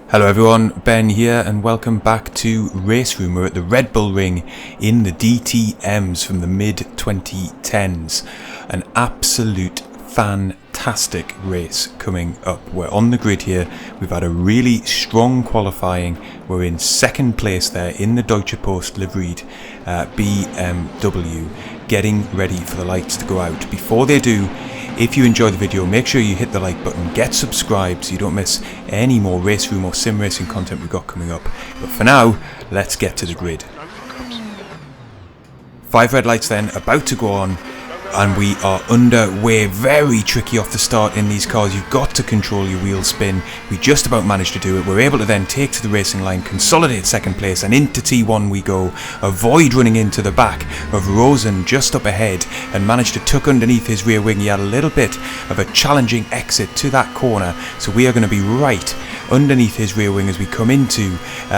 Hello everyone, Ben here and welcome back to RaceRoom. We're at the Red Bull Ring in the DTMs from the mid-2010s. An absolute fantastic race coming up. We're on the grid here, we've had a really strong qualifying. We're in second place there in the Deutsche Post liveried BMW, getting ready for the lights to go out. Before they do, if you enjoyed the video, make sure you hit the like button, get subscribed so you don't miss any more RaceRoom or sim racing content we've got coming up. But for now, let's get to the grid. 5 red lights then, about to go on, and we are underway. Very tricky off the start in these cars. You've got to control your wheel spin. We just about managed to do it. We're able to then take to the racing line, consolidate second place, and into T1 we go. Avoid running into the back of Rosen just up ahead and managed to tuck underneath his rear wing. He had a little bit of a challenging exit to that corner, so we are going to be right underneath his rear wing as we come into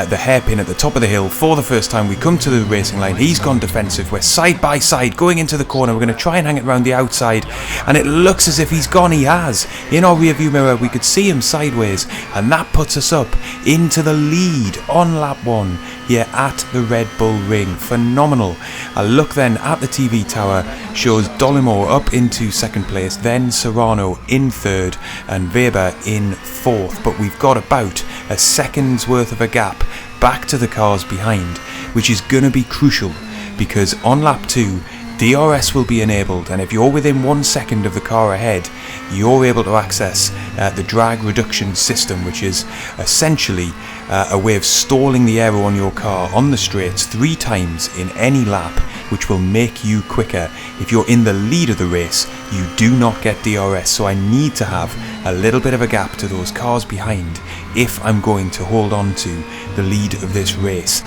the hairpin at the top of the hill. For the first time we come to the racing line. He's gone defensive. We're side by side going into the corner. We're going to try and hang it around the outside, and it looks as if he's gone. He has. In our rear view mirror we could see him sideways, and that puts us up into the lead on lap 1 here at the Red Bull Ring. Phenomenal. A look then at the TV tower shows Dollimore up into second place, then Serrano in third and Weber in fourth, but we've got about a second's worth of a gap back to the cars behind, which is going to be crucial because on lap 2 DRS will be enabled, and if you're within 1 second of the car ahead, you're able to access the drag reduction system, which is essentially a way of stalling the aero on your car on the straights 3 times in any lap, which will make you quicker. If you're in the lead of the race, you do not get DRS, so I need to have a little bit of a gap to those cars behind if I'm going to hold on to the lead of this race.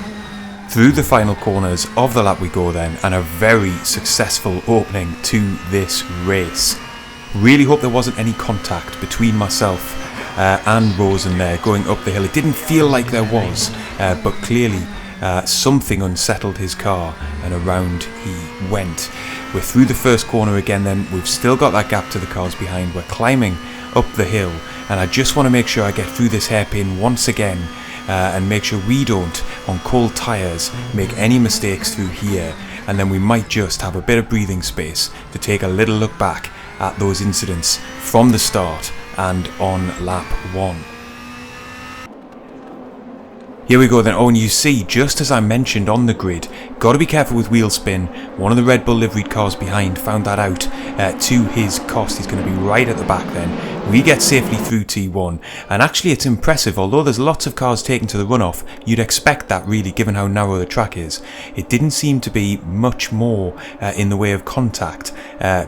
Through the final corners of the lap we go then, and a very successful opening to this race. Really hope there wasn't any contact between myself and Rosen there going up the hill. It didn't feel like there was, but clearly something unsettled his car and around he went. We're through the first corner again then. We've still got that gap to the cars behind. We're climbing up the hill, and I just want to make sure I get through this hairpin once again and make sure we don't, on cold tyres, make any mistakes through here, and then we might just have a bit of breathing space to take a little look back at those incidents from the start and on lap 1. Here we go then. Oh, and you see, just as I mentioned on the grid, got to be careful with wheel spin. One of the Red Bull liveried cars behind found that out to his cost. He's going to be right at the back then. We get safely through T1, and actually it's impressive. Although there's lots of cars taken to the runoff, you'd expect that really given how narrow the track is. It didn't seem to be much more in the way of contact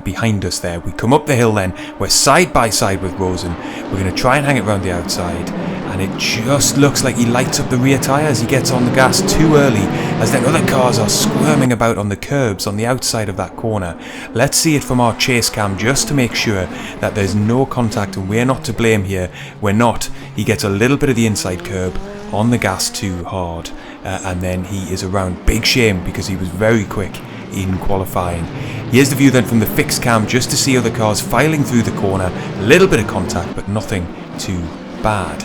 behind us there. We come up the hill then. We're side by side with Rosen. We're going to try and hang it around the outside, and it just looks like he lights up the rear tyres. He gets on the gas too early as then other cars are squirming about on the curbs on the outside of that corner. Let's see it from our chase cam just to make sure that there's no contact and we're not to blame here. We're not. He gets a little bit of the inside curb on the gas too hard, and then he is around. Big shame because he was very quick in qualifying. Here's the view then from the fixed cam just to see other cars filing through the corner. A little bit of contact but nothing too bad.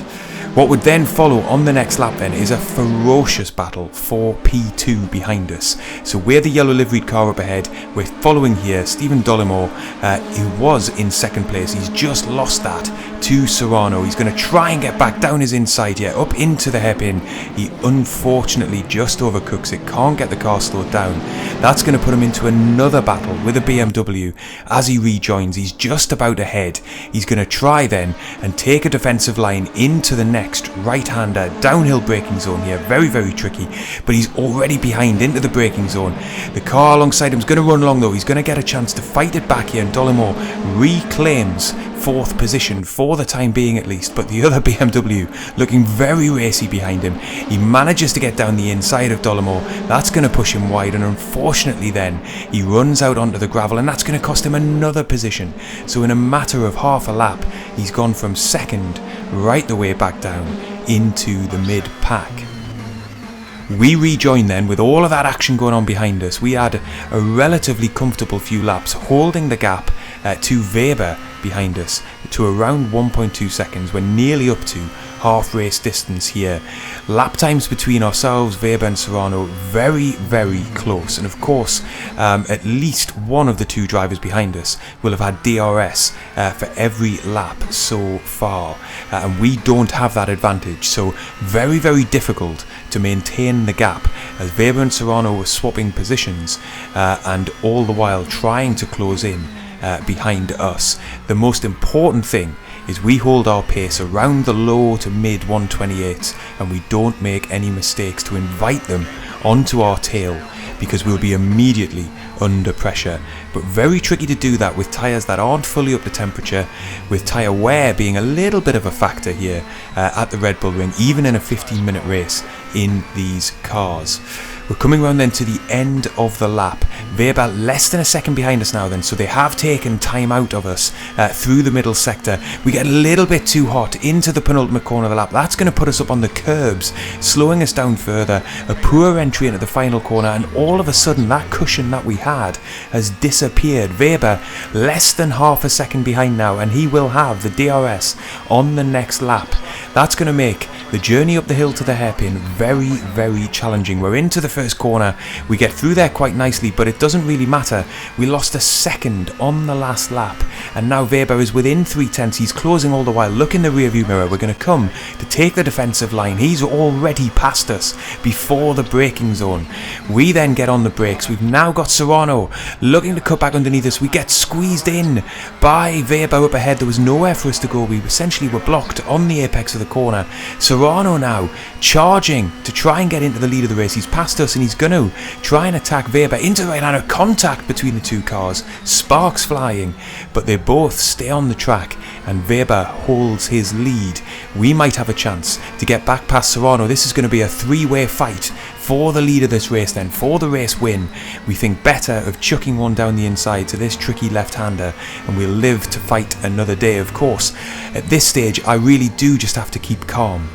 What would then follow on the next lap then is a ferocious battle for P2 behind us. So we're the yellow liveried car up ahead. We're following here Stephen Dollimore, who was in second place. He's just lost that to Serrano. He's going to try and get back down his inside here, up into the hairpin. He unfortunately just overcooks it, can't get the car slowed down. That's going to put him into another battle with a BMW as he rejoins. He's just about ahead. He's going to try then and take a defensive line into the next right-hander downhill braking zone here. Very, very tricky, but he's already behind into the braking zone. The car alongside him is going to run along though. He's going to get a chance to fight it back here, and Dollimore reclaims 4th position for the time being at least, but the other BMW looking very racy behind him. He manages to get down the inside of Dollimore. That's going to push him wide, and unfortunately then he runs out onto the gravel, and that's going to cost him another position. So in a matter of half a lap he's gone from second right the way back down into the mid pack. We rejoin then with all of that action going on behind us. We had a relatively comfortable few laps, holding the gap to Weber behind us to around 1.2 seconds. We're nearly up to half race distance here. Lap times between ourselves, Weber and Serrano, very, very close. And of course, at least one of the two drivers behind us will have had DRS for every lap so far. And we don't have that advantage. So very, very difficult to maintain the gap as Weber and Serrano were swapping positions and all the while trying to close in behind us. The most important thing is we hold our pace around the low to mid 128s and we don't make any mistakes to invite them onto our tail, because we'll be immediately under pressure. But very tricky to do that with tyres that aren't fully up to temperature, with tyre wear being a little bit of a factor here at the Red Bull Ring, even in a 15-minute race in these cars. We're coming round then to the end of the lap. Weber less than a second behind us now then, so they have taken time out of us through the middle sector. We get a little bit too hot into the penultimate corner of the lap. That's going to put us up on the curbs, slowing us down further. A poor entry into the final corner, and all of a sudden that cushion that we had has disappeared. Weber less than half a second behind now, and he will have the DRS on the next lap. That's going to make the journey up the hill to the hairpin very, very challenging. We're into the first corner. We get through there quite nicely, but it doesn't really matter. We lost a second on the last lap, and now Weber is within 3/10. He's closing all the while. Look in the rearview mirror. We're going to come to take the defensive line. He's already passed us before the braking zone. We then get on the brakes. We've now got Serrano looking to cut back underneath us. We get squeezed in by Weber up ahead. There was nowhere for us to go. We essentially were blocked on the apex of the corner. Serrano now charging to try and get into the lead of the race. He's passed us and he's going to try and attack Weber into the right line of contact between the two cars. Sparks flying, but they both stay on the track and Weber holds his lead. We might have a chance to get back past Serrano. This is going to be a three-way fight for the lead of this race then, for the race win. We think better of chucking one down the inside to this tricky left-hander, and we'll live to fight another day. Of course, at this stage I really do just have to keep calm,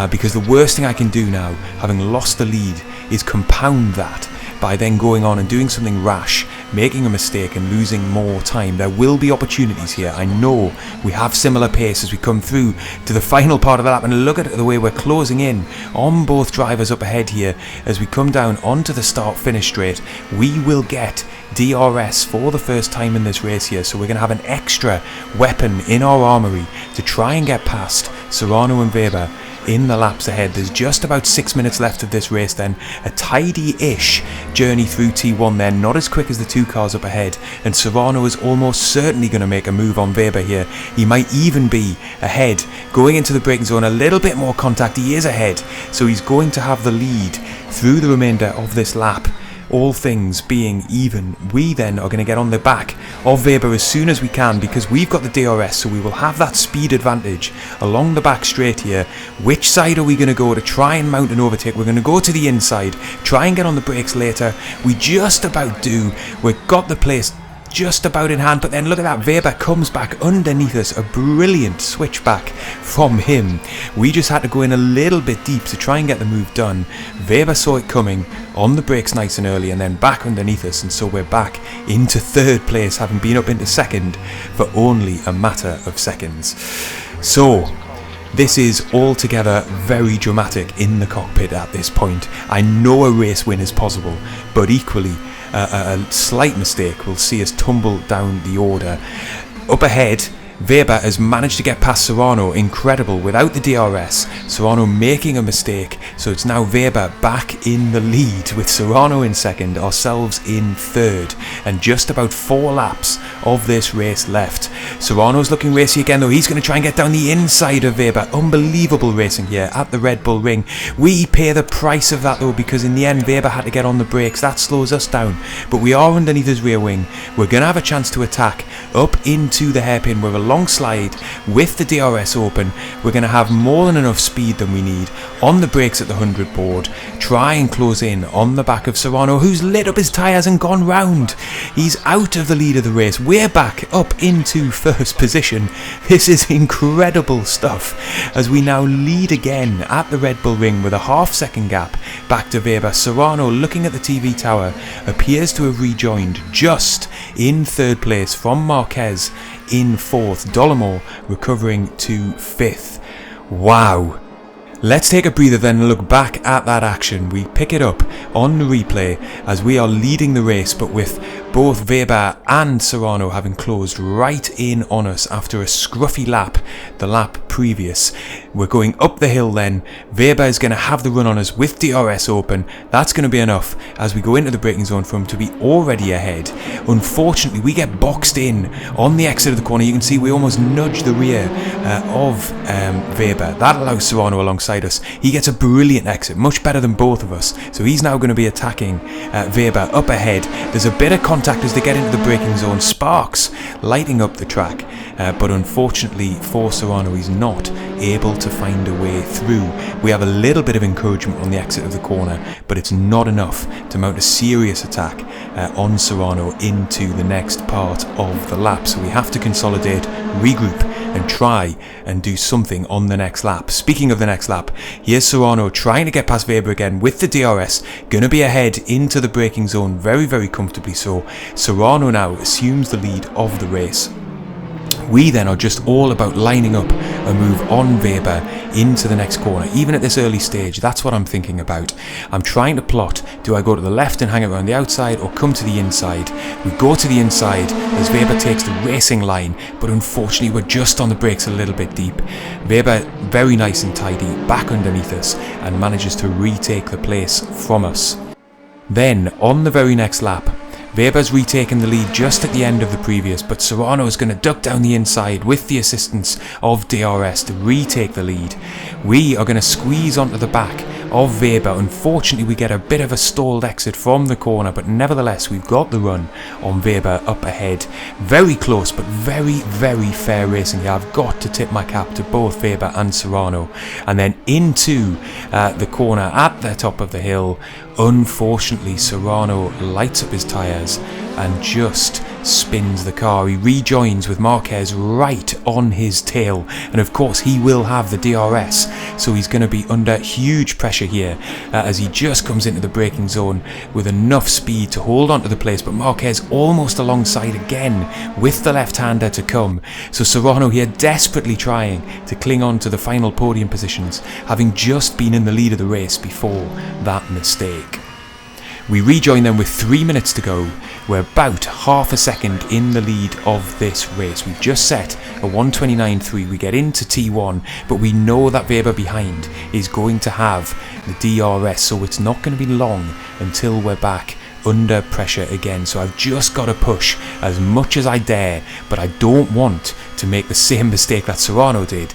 because the worst thing I can do now, having lost the lead, is compound that by then going on and doing something rash, making a mistake and losing more time. There will be opportunities here. I know we have similar pace as we come through to the final part of the lap, and look at the way we're closing in on both drivers up ahead here as we come down onto the start-finish straight. We will get DRS for the first time in this race here, so we're going to have an extra weapon in our armoury to try and get past Serrano and Weber in the laps ahead. There's just about 6 minutes left of this race then. A tidy-ish journey through T1 then, not as quick as the two cars up ahead, and Serrano is almost certainly going to make a move on Weber here. He might even be ahead going into the braking zone. A little bit more contact, he is ahead, so he's going to have the lead through the remainder of this lap. All things being even, we then are going to get on the back of Weber as soon as we can, because we've got the DRS, so we will have that speed advantage along the back straight here. Which side are we going to go to try and mount an overtake? We're going to go to the inside, try and get on the brakes later. We just about do. We've got the place just about in hand, but then look at that, Weber comes back underneath us. A brilliant switchback from him. We just had to go in a little bit deep to try and get the move done. Weber saw it coming, on the brakes nice and early, and then back underneath us, and so we're back into third place, having been up into second for only a matter of seconds. So this is altogether very dramatic in the cockpit at this point. I know a race win is possible, but equally a slight mistake will see us tumble down the order. Up ahead, Weber has managed to get past Serrano, incredible, without the DRS. Serrano making a mistake, so it's now Weber back in the lead with Serrano in second, ourselves in third, and just about 4 laps of this race left. Serrano's looking racy again though. He's going to try and get down the inside of Weber. Unbelievable racing here at the Red Bull Ring. We pay the price of that though, because in the end Weber had to get on the brakes. That slows us down, but we are underneath his rear wing. We're going to have a chance to attack up into the hairpin. We're a long slide with the DRS open. We're going to have more than enough speed than we need on the brakes at the 100 board. Try and close in on the back of Serrano, who's lit up his tyres and gone round. He's out of the lead of the race. We're back up into first position. This is incredible stuff as we now lead again at the Red Bull Ring with a half-second gap back to Weber. Serrano, looking at the TV tower, appears to have rejoined just in third place from Marquez in fourth. Dolomore recovering to fifth. Wow. Let's take a breather then and look back at that action. We pick it up on the replay as we are leading the race, but with both Weber and Serrano having closed right in on us after a scruffy lap, the lap previous. We're going up the hill then. Weber is going to have the run on us with DRS open. That's going to be enough as we go into the braking zone for him to be already ahead. Unfortunately, we get boxed in on the exit of the corner. You can see we almost nudge the rear of Weber. That allows Serrano alongside us. He gets a brilliant exit, much better than both of us. So he's now going to be attacking Weber up ahead. There's a bit of contact as they get into the braking zone. Sparks lighting up the track, but unfortunately for Serrano, he's not able to find a way through. We have a little bit of encouragement on the exit of the corner, but it's not enough to mount a serious attack on Serrano into the next part of the lap. So we have to consolidate, regroup, and try and do something on the next lap. Speaking of the next lap, here's Serrano trying to get past Weber again with the DRS, going to be ahead into the braking zone very, very comfortably so. Serrano now assumes the lead of the race. We then are just all about lining up a move on Weber into the next corner. Even at this early stage, that's what I'm thinking about. I'm trying to plot, do I go to the left and hang it around the outside or come to the inside? We go to the inside as Weber takes the racing line, but unfortunately we're just on the brakes a little bit deep. Weber, very nice and tidy, back underneath us and manages to retake the place from us. Then, on the very next lap, Weber's retaken the lead just at the end of the previous, but Serrano is going to duck down the inside with the assistance of DRS to retake the lead. We are going to squeeze onto the back of Weber. Unfortunately, we get a bit of a stalled exit from the corner, but nevertheless, we've got the run on Weber up ahead. Very close, but very, very fair racing here. I've got to tip my cap to both Weber and Serrano. And then into the corner at the top of the hill. Unfortunately, Serrano lights up his tyres and just spins the car. He rejoins with Marquez right on his tail, and of course he will have the DRS, so he's going to be under huge pressure here as he just comes into the braking zone with enough speed to hold onto the place, but Marquez almost alongside again with the left-hander to come. So Serrano here desperately trying to cling on to the final podium positions, having just been in the lead of the race before that mistake. We rejoin them with 3 minutes to go. We're about half a second in the lead of this race. We've just set a 1:29.3. We get into T1, but we know that Weber behind is going to have the DRS, so it's not going to be long until we're back under pressure again. So I've just got to push as much as I dare, but I don't want to make the same mistake that Serrano did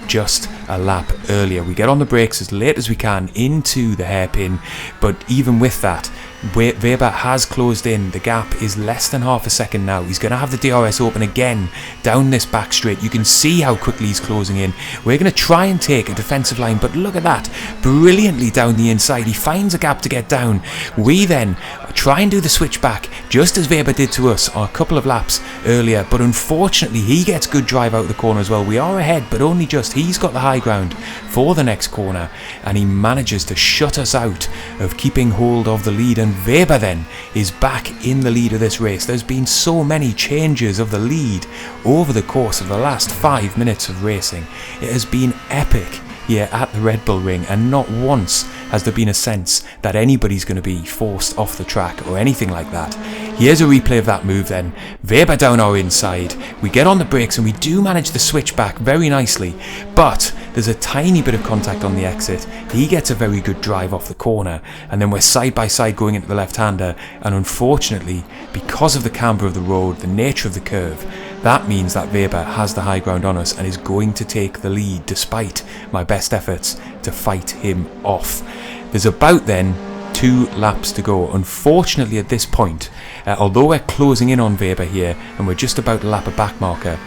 just a lap earlier. We get on the brakes as late as we can into the hairpin, but even with that, Weber has closed in. The gap is less than half a second now. He's going to have the DRS open again down this back straight. You can see how quickly he's closing in. We're going to try and take a defensive line, but look at that, brilliantly down the inside. He finds a gap to get down. We then try and do the switch back just as Weber did to us a couple of laps earlier, but unfortunately he gets good drive out the corner as well. We are ahead, but only just. He's got the high ground for the next corner and he manages to shut us out of keeping hold of the lead, and Weber then is back in the lead of this race. There's been so many changes of the lead over the course of the last 5 minutes of racing. It has been epic here at the Red Bull Ring, and not once has there been a sense that anybody's going to be forced off the track or anything like that. Here's a replay of that move then. Weber down our inside. We get on the brakes and we do manage to switch back very nicely, but there's a tiny bit of contact on the exit. He gets a very good drive off the corner, and then we're side by side going into the left-hander, and unfortunately, because of the camber of the road, the nature of the curve, that means that Weber has the high ground on us and is going to take the lead despite my best efforts to fight him off. There's about then 2 laps to go. Unfortunately at this point, although we're closing in on Weber here and we're just about to lap a back marker,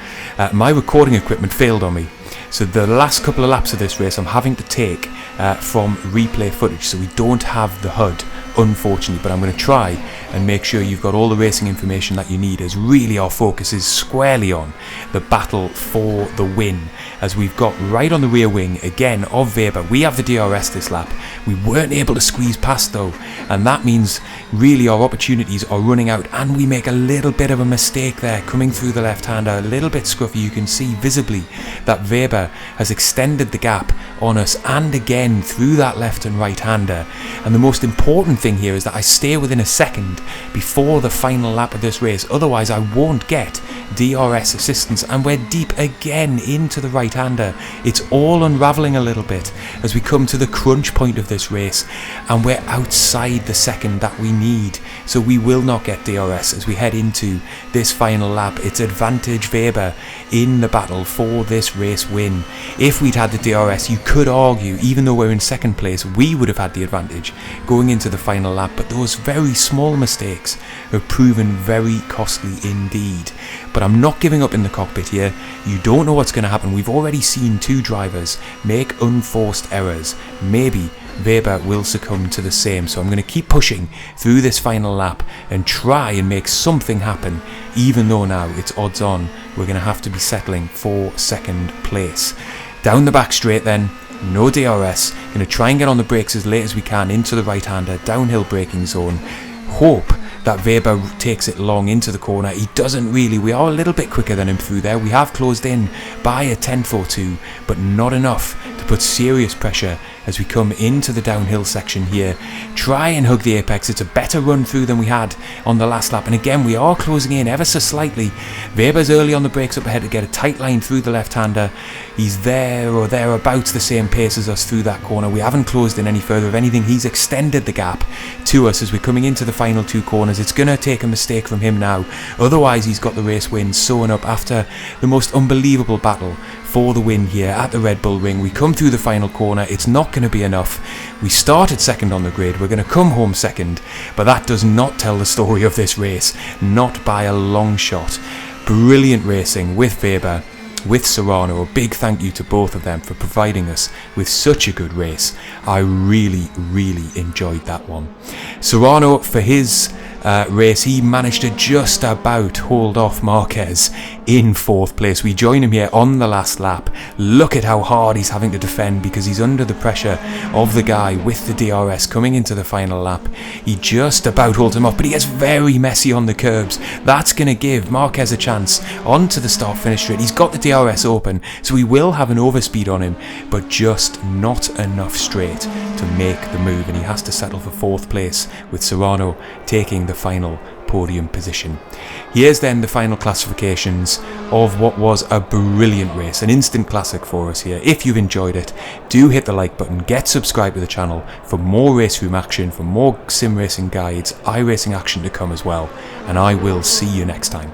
my recording equipment failed on me. So the last couple of laps of this race I'm having to take from replay footage, so we don't have the HUD, unfortunately, but I'm going to try and make sure you've got all the racing information that you need, as really our focus is squarely on the battle for the win, as we've got right on the rear wing again of Weber. We have the DRS this lap. We weren't able to squeeze past though, and that means really our opportunities are running out, and we make a little bit of a mistake there coming through the left-hander, a little bit scruffy. You can see visibly that Weber has extended the gap on us, and again through that left and right-hander. And the most important thing here is that I stay within a second before the final lap of this race, otherwise I won't get DRS assistance, and we're deep again into the right-hander. It's all unraveling a little bit as we come to the crunch point of this race, and we're outside the second that we need, so we will not get DRS as we head into this final lap. It's advantage Weber in the battle for this race win. If we'd had the DRS, you could argue, even though we're in second place, we would have had the advantage going into the final lap, but those very small mistakes have proven very costly indeed. But I'm not giving up in the cockpit here. You don't know what's going to happen. We've already seen two drivers make unforced errors. Maybe Weber will succumb to the same, so I'm going to keep pushing through this final lap and try and make something happen, even though now it's odds on we're going to have to be settling for second place. Down the back straight then, no DRS, going to try and get on the brakes as late as we can into the right-hander, downhill braking zone, hope that Weber takes it long into the corner. He doesn't really. We are a little bit quicker than him through there. We have closed in by a tenth or two, but not enough to put serious pressure as we come into the downhill section here. Try and hug the apex. It's a better run through than we had on the last lap, and again we are closing in ever so slightly. Weber's early on the brakes up ahead to get a tight line through the left-hander. He's there or thereabouts the same pace as us through that corner. We haven't closed in any further. If anything, he's extended the gap to us as we're coming into the final two corners. It's going to take a mistake from him now, otherwise he's got the race win sewn up after the most unbelievable battle for the win here at the Red Bull Ring. We come through the final corner. It's not going to be enough. We started second on the grid. We're going to come home second, but that does not tell the story of this race, not by a long shot. Brilliant racing with Weber, with Serrano. A big thank you to both of them for providing us with such a good race. I really enjoyed that one. Serrano, for his race, he managed to just about hold off Marquez in fourth place. We join him here on the last lap. Look at how hard he's having to defend because he's under the pressure of the guy with the DRS coming into the final lap. He just about holds him off, but he gets very messy on the curbs. That's going to give Marquez a chance onto the start finish straight. He's got the DRS open, so he will have an overspeed on him, but just not enough straight to make the move, and he has to settle for fourth place with Serrano taking the final podium position. Here's then the final classifications of what was a brilliant race, an instant classic for us here. If you've enjoyed it, do hit the like button, get subscribed to the channel for more RaceRoom action, for more sim racing guides, iRacing action to come as well, and I will see you next time.